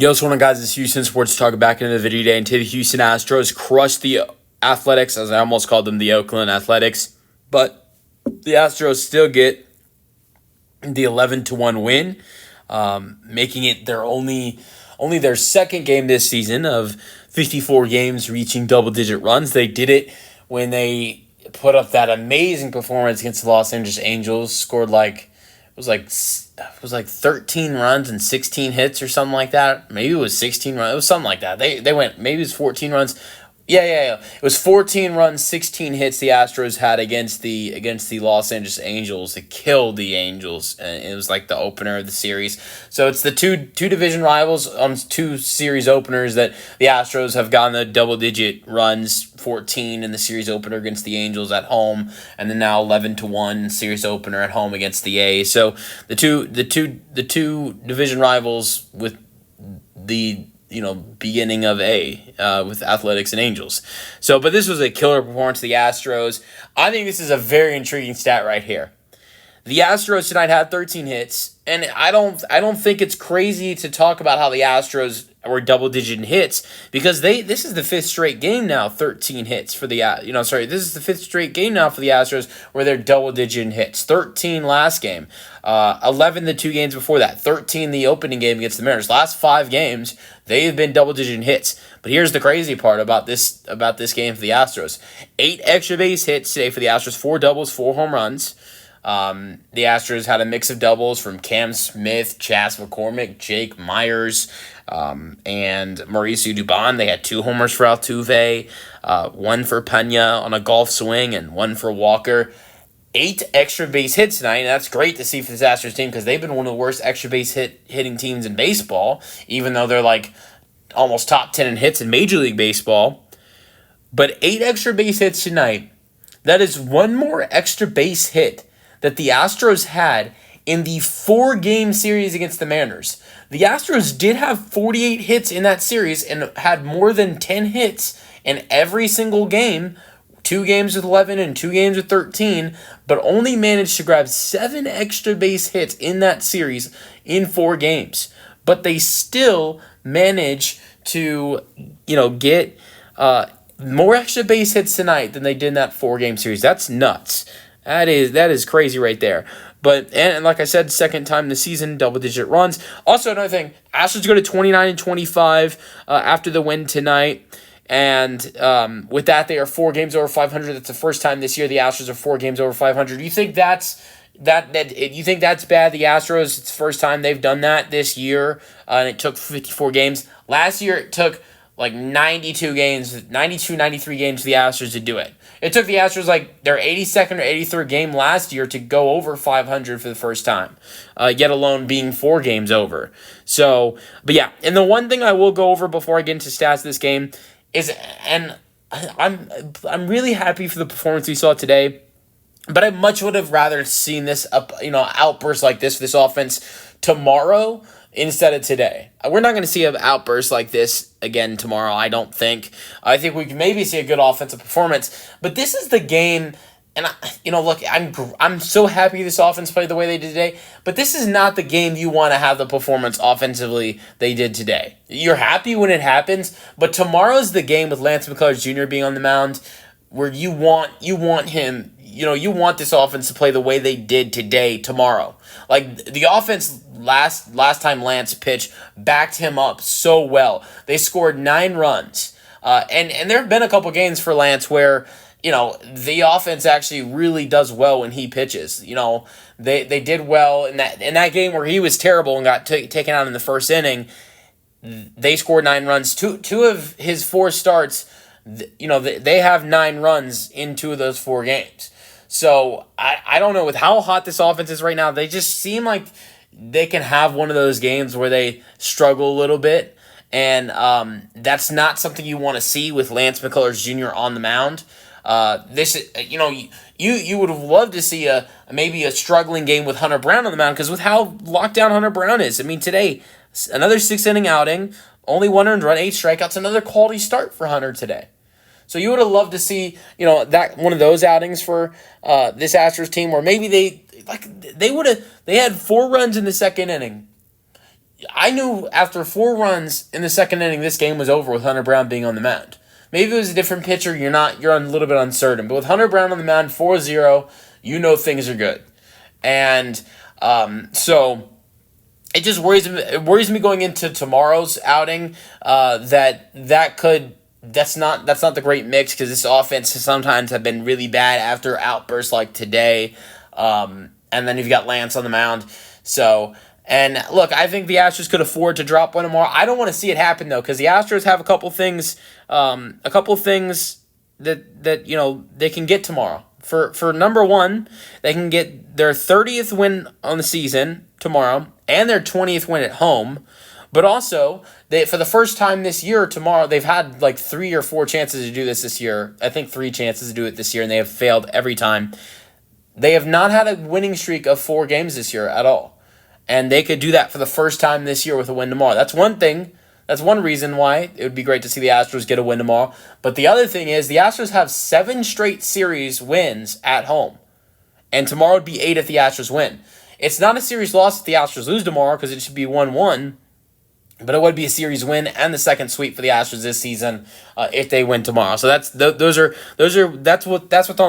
Yo, what's going on, guys? It's Houston Sports Talk back into the video today. And today, the Houston Astros crushed the Athletics, as I almost called them, the Oakland Athletics. But the Astros still get the 11-1 win, making it their only their second game this season of 54 games reaching double-digit runs. They did it when they put up that amazing performance against the Los Angeles Angels. Scored it was like 13 runs and 16 hits or something like that. Maybe it was 16 runs. It was something like that. They went, maybe it was 14 runs. Yeah. It was 14 runs, 16 hits the Astros had against the Los Angeles Angels. It killed the Angels, and it was like the opener of the series. So it's the two division rivals on two series openers that the Astros have gotten the double-digit runs, 14 in the series opener against the Angels at home, and then now 11-1 series opener at home against the A's. So the two division rivals with the beginning of with Athletics and Angels. So, but this was a killer performance of the Astros. I think this is a very intriguing stat right here. The Astros tonight had 13 hits, and I don't think it's crazy to talk about how the Astros were double-digit in hits, because this is the fifth straight game now, 13 hits for the this is the fifth straight game now for the Astros where they're double-digit in hits. 13 last game, 11 the two games before that, 13 the opening game against the Mariners. Last 5 games they've been double-digit in hits. But here's the crazy part about this game for the Astros: 8 extra base hits today for the Astros, 4 doubles, 4 home runs. The Astros had a mix of doubles from Cam Smith, Chas McCormick, Jake Myers, and Mauricio Dubon. They had 2 homers for Altuve, 1 for Pena on a golf swing, and 1 for Walker. 8 extra base hits tonight, and that's great to see for this Astros team, because they've been one of the worst extra base hitting teams in baseball, even though they're like almost top 10 in hits in Major League Baseball. But 8 extra base hits tonight, that is 1 more extra base hit that the Astros had in the 4-game series against the Mariners. The Astros did have 48 hits in that series and had more than 10 hits in every single game, 2 games with 11 and 2 games with 13, but only managed to grab 7 extra base hits in that series in 4 games. But they still managed to, get more extra base hits tonight than they did in that 4-game series. That's nuts. That is crazy right there. But, and like I said, second time this season, double-digit runs. Also, another thing, Astros go to 29-25 after the win tonight. And with that, they are 4 games over 500. That's the first time this year the Astros are 4 games over 500. You think that's bad? The Astros, it's the first time they've done that this year, and it took 54 games. Last year, it took like 93 games for the Astros to do it. It took the Astros like their 82nd or 83rd game last year to go over 500 for the first time, yet alone being 4 games over. So, but yeah, and the one thing I will go over before I get into stats of this game is, and I'm really happy for the performance we saw today, but I much would have rather seen this outburst like this offense tomorrow instead of today. We're not going to see an outburst like this again tomorrow, I don't think. I think we can maybe see a good offensive performance, but this is the game, and look, I'm so happy this offense played the way they did today, but this is not the game you want to have the performance offensively they did today. You're happy when it happens, but tomorrow's the game with Lance McCullers Jr. being on the mound where you want him. You want this offense to play the way they did today, tomorrow. Like, the offense last time Lance pitched backed him up so well. They scored 9 runs. And there have been a couple games for Lance where, the offense actually really does well when he pitches. They did well in that game where he was terrible and got taken out in the first inning. They scored 9 runs. Two of his 4 starts, they have 9 runs in 2 of those 4 games. So, I don't know, with how hot this offense is right now, they just seem like they can have one of those games where they struggle a little bit, and that's not something you want to see with Lance McCullers Jr. on the mound. You would have loved to see maybe a struggling game with Hunter Brown on the mound, because with how locked down Hunter Brown is, I mean, today, another 6-inning outing, only 1 earned run, 8 strikeouts, another quality start for Hunter today. So you would have loved to see, that one of those outings for this Astros team, where maybe they had 4 runs in the second inning. I knew after 4 runs in the second inning, this game was over with Hunter Brown being on the mound. Maybe it was a different pitcher. You're a little bit uncertain. But with Hunter Brown on the mound, 4-0, you know things are good. And so it just worries me going into tomorrow's outing. That's not the great mix, because this offense sometimes have been really bad after outbursts like today. And then you've got Lance on the mound. So, and look, I think the Astros could afford to drop one tomorrow. I don't want to see it happen though, because the Astros have a couple things that they can get tomorrow. For number one, they can get their 30th win on the season tomorrow and their 20th win at home. But also, for the first time this year, tomorrow, they've had like 3 or 4 chances to do this year. I think 3 chances to do it this year, and they have failed every time. They have not had a winning streak of 4 games this year at all. And they could do that for the first time this year with a win tomorrow. That's one thing. That's one reason why it would be great to see the Astros get a win tomorrow. But the other thing is the Astros have 7 straight series wins at home. And tomorrow would be 8 if the Astros win. It's not a series loss if the Astros lose tomorrow, because it should be 1-1. But it would be a series win and the second sweep for the Astros this season if they win tomorrow. So that's what's on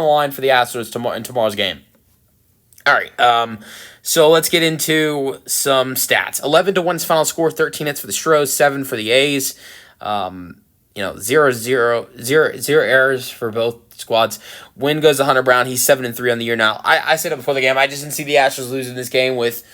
the line for the Astros in tomorrow's game. All right. So let's get into some stats. 11-1's final score. 13 hits for the Astros. 7 for the A's. 0 errors for both squads. Win goes to Hunter Brown. He's 7-3 on the year now. I said it before the game. I just didn't see the Astros losing this game with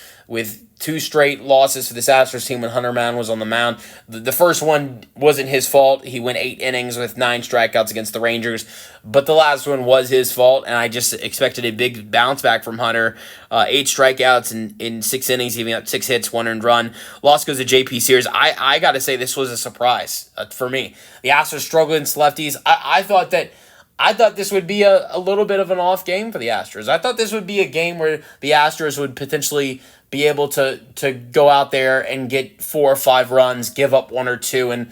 2 straight losses for this Astros team when Hunter Brown was on the mound. The first one wasn't his fault. He went 8 innings with 9 strikeouts against the Rangers. But the last one was his fault, and I just expected a big bounce back from Hunter. 8 strikeouts in 6 innings, giving up 6 hits, 1 earned run. Loss goes to JP Sears. I got to say, this was a surprise for me. The Astros struggled against lefties. I thought this would be a little bit of an off game for the Astros. I thought this would be a game where the Astros would potentially be able to go out there and get 4 or 5 runs, give up 1 or 2, and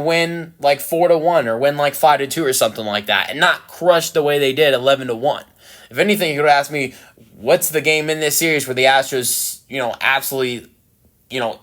win like 4-1 or win like 5-2 or something like that, and not crush the way they did 11-1. If anything, you could ask me, what's the game in this series where the Astros, absolutely,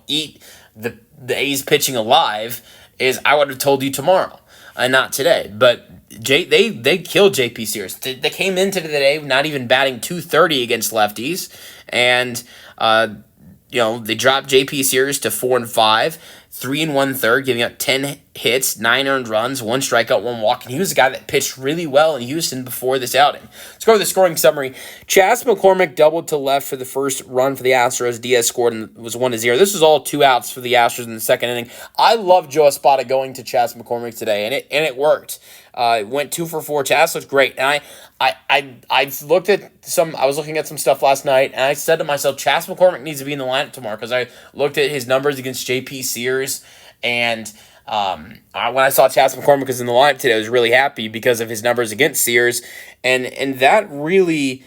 eat the A's pitching alive? Is I would have told you tomorrow, and not today. But they killed JP Sears. They came into the day not even batting .230 against lefties, and they dropped JP Sears to 4-5, 3 1/3, giving up 10 hits, 9 earned runs, 1 strikeout, 1 walk, and he was a guy that pitched really well in Houston before this outing. Let's go with the scoring summary. Chas McCormick doubled to left for the first run for the Astros. Diaz scored and was 1-0. This was all 2 outs for the Astros in the second inning. I love Joe Espada going to Chas McCormick today, and it worked. Went 2 for 4. Chas looked great, and I looked at I was looking at some stuff last night, and I said to myself, Chas McCormick needs to be in the lineup tomorrow, because I looked at his numbers against JP Sears, and when I saw Chas McCormick was in the lineup today, I was really happy because of his numbers against Sears, and that really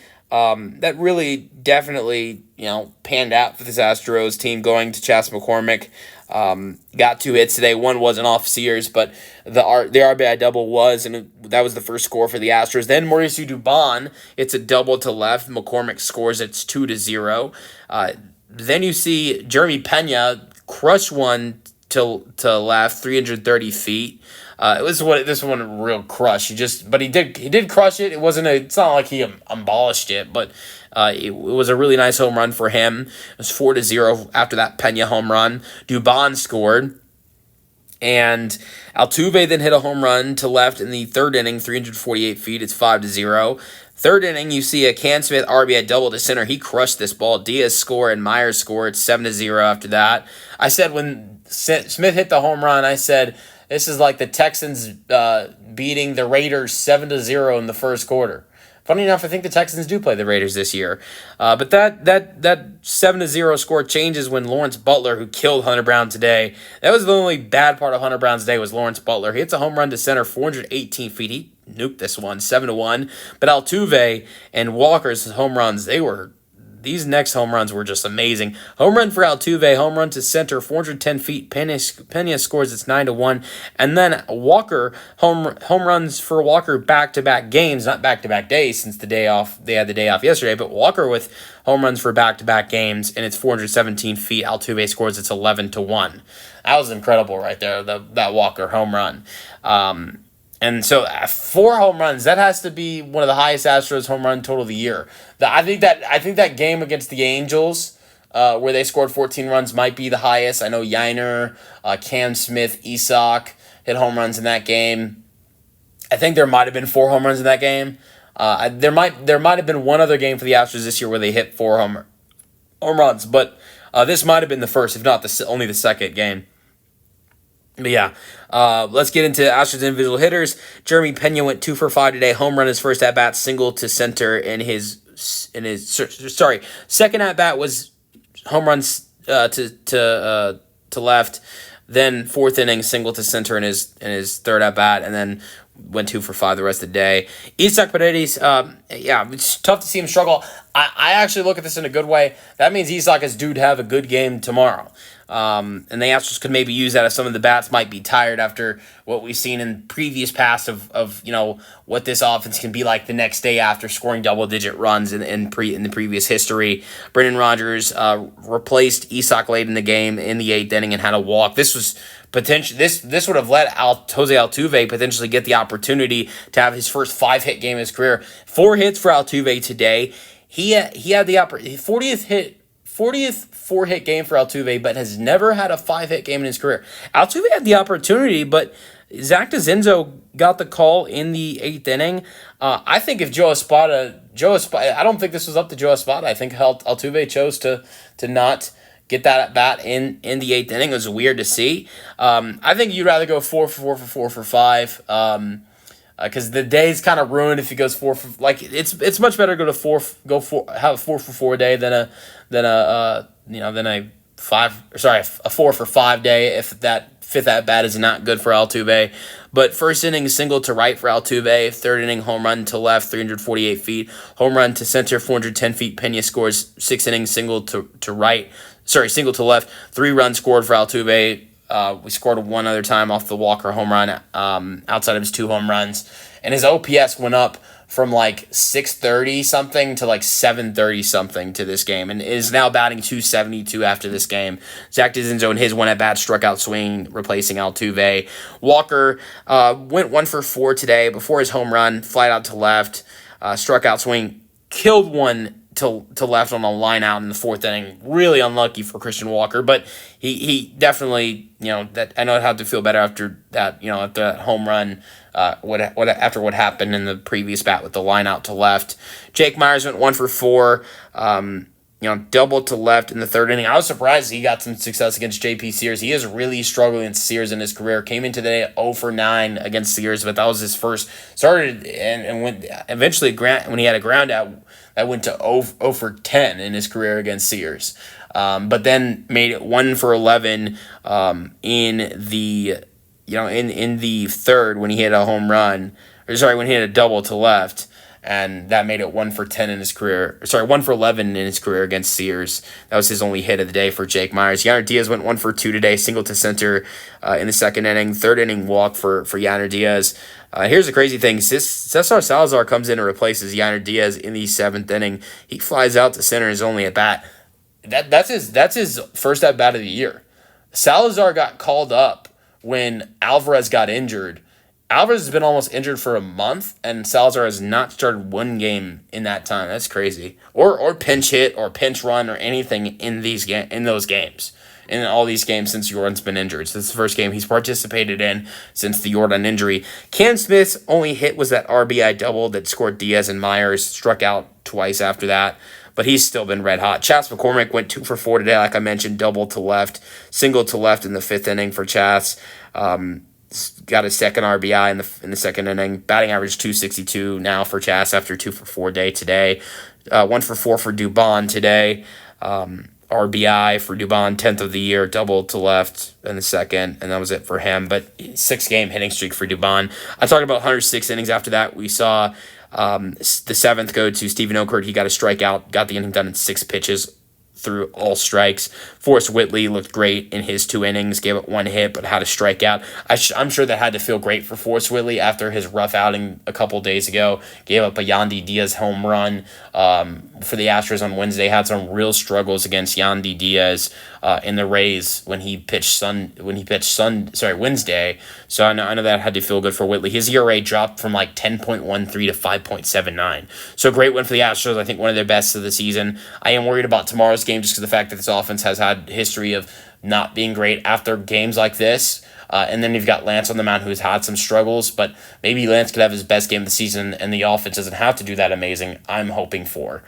definitely panned out for this Astros team, going to Chas McCormick. Got 2 hits today. 1 wasn't off Sears, but the RBI double was, and that was the first score for the Astros. Then Mauricio Dubon, it's a double to left. McCormick scores. It's 2-0. Then you see Jeremy Pena crush one to left, 330 feet. This one a real crush. But he did crush it. It's not like he abolished it, but it was a really nice home run for him. It was 4-0 after that Pena home run. Dubon scored, and Altuve then hit a home run to left in the third inning, 348 feet. It's 5-0. Third inning, you see a Can Smith RBI double to center. He crushed this ball. Diaz scored and Myers scored. It's 7-0 after that. I said when Smith hit the home run, I said, this is like the Texans beating the Raiders 7-0 in the first quarter. Funny enough, I think the Texans do play the Raiders this year. But that 7-0 score changes when Lawrence Butler, who killed Hunter Brown today, that was the only bad part of Hunter Brown's day, was Lawrence Butler. He hits a home run to center, 418 feet. He nuked this one, 7-1. But Altuve and Walker's home runs, they were these next home runs were just amazing. Home run for Altuve, home run to center, 410 feet. Pena scores, it's 9-1. And then Walker, home runs for Walker back-to-back games, not back-to-back days since the day off. They had the day off yesterday, but Walker with home runs for back-to-back games, and it's 417 feet. Altuve scores, it's 11-1. That was incredible right there, that Walker home run. And so 4 home runs, that has to be one of the highest Astros home run total of the year. I think that game against the Angels, where they scored 14 runs, might be the highest. I know Yiner, Cam Smith, Isak hit home runs in that game. I think there might have been 4 home runs in that game. There might have been one other game for the Astros this year where they hit 4 home runs, but this might have been the first, if not only the second game. But yeah, let's get into Astros individual hitters. Jeremy Pena went 2 for 5 today. Home run his first at bat, single to center. Second at bat was home runs to left. Then fourth inning, single to center in his third at bat, and then went 2 for 5 the rest of the day. Isak Paredes, it's tough to see him struggle. I actually look at this in a good way. That means Isak is due to have a good game tomorrow. And the Astros could maybe use that if some of the bats might be tired after what we've seen in previous past of what this offense can be like the next day after scoring double-digit runs in the previous history. Brendan Rodgers replaced Isak late in the game in the 8th inning and had a walk. This was potential. This would have let Jose Altuve potentially get the opportunity to have his first 5-hit game of his career. 4 hits for Altuve today. He had the 40th 4-hit game for Altuve, but has never had a 5-hit game in his career. Altuve had the opportunity, but Zach DeZenzo got the call in the 8th inning. I think if Joe Espada, I don't think this was up to Joe Espada. I think Altuve chose to not get that at bat in the 8th inning. It was weird to see. I think you'd rather go 4 for 5. Because the day's kind of ruined if he goes 4 for, like, it's much better to have a 4 for 4 day than a 4 for 5 day if that 5th at bat is not good for Altuve. But first inning single to right for Altuve, 3rd inning home run to left, 348 feet, home run to center, 410 feet. Pena scores 6th inning single to left, 3 runs scored for Altuve. We scored 1 other time off the Walker home run outside of his 2 home runs. And his OPS went up from like 630 something to like 730 something to this game, and is now batting 272 after this game. Zach DeZenzo in his 1 at bat struck out swing, replacing Altuve. Walker went 1 for 4 today before his home run, flight out to left, struck out swing, killed one to left on a line out in the 4th inning. Really unlucky for Christian Walker, but he definitely, that I know how to feel better after that, after that home run, after what happened in the previous bat with the line out to left. Jake Myers went 1 for 4, double to left in the 3rd inning. I was surprised he got some success against J.P. Sears. He has really struggled against Sears in his career. Came into the day 0 for 9 against Sears, but that was his first. Started and went eventually when he had a ground out, that went to 0 for 10 in his career against Sears. But then made it 1 for 11 in the 3rd when he hit a home run. When he hit a double to left. And that made it 1 for 10 in his career. 1 for 11 in his career against Sears. That was his only hit of the day for Jake Myers. Yainer Diaz went 1 for 2 today, single to center in the 2nd inning. 3rd inning walk for Yainer Diaz. Here's the crazy thing. Cesar Salazar comes in and replaces Yainer Diaz in the 7th inning. He flies out to center his only at bat. That's his first at bat of the year. Salazar got called up when Alvarez got injured. Alvarez has been almost injured for a month, and Salazar has not started 1 game in that time. That's crazy. Or pinch hit or pinch run or anything in those games. In all these games since Jordan's been injured. So this is the first game he's participated in since the Jordan injury. Cam Smith's only hit was that RBI double that scored Diaz and Myers. Struck out twice after that. But he's still been red hot. Chas McCormick went 2 for 4 today, like I mentioned, double to left, single to left in the 5th inning for Chas. Got his 2nd RBI in the 2nd inning. Batting average 262 now for Chas after 2 for 4 day today. 1 for 4 for Dubon today. RBI for Dubon, 10th of the year, double to left in the second, and that was it for him. But 6-game hitting streak for Dubon. I talked about 106 innings after that. We saw the 7th go to Stephen Okert. He got a strikeout, got the inning done in 6 pitches through all strikes. Forrest Whitley looked great in his 2 innings, gave up 1 hit, but had a strikeout. I'm sure that had to feel great for Forrest Whitley after his rough outing a couple days ago. Gave up a Yandy Diaz home run for the Astros on Wednesday. Had some real struggles against Yandy Diaz in the Rays when he pitched Wednesday. So I know that had to feel good for Whitley. His ERA dropped from like 10.13 to 5.79. So great win for the Astros. I think one of their best of the season. I am worried about tomorrow's game just because of the fact that this offense has had history of not being great after games like this. And then you've got Lance on the mound who's had some struggles, but maybe Lance could have his best game of the season and the offense doesn't have to do that amazing. I'm hoping for.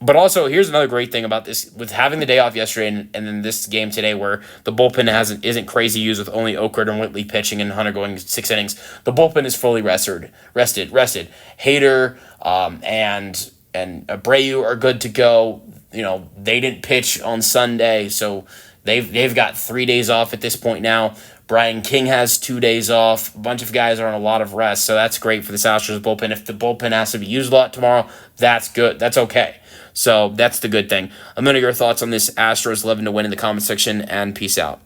But also, here's another great thing about this. With having the day off yesterday and then this game today where the bullpen isn't crazy used with only Okert and Whitley pitching and Hunter going 6 innings, the bullpen is fully rested. Hader and Abreu are good to go. They didn't pitch on Sunday, so they've got 3 days off at this point now. Brian King has 2 days off. A bunch of guys are on a lot of rest, so that's great for the Astros bullpen. If the bullpen has to be used a lot tomorrow, that's good. That's okay. So that's the good thing. Let me know your thoughts on this Astros 11 to win in the comment section, and peace out.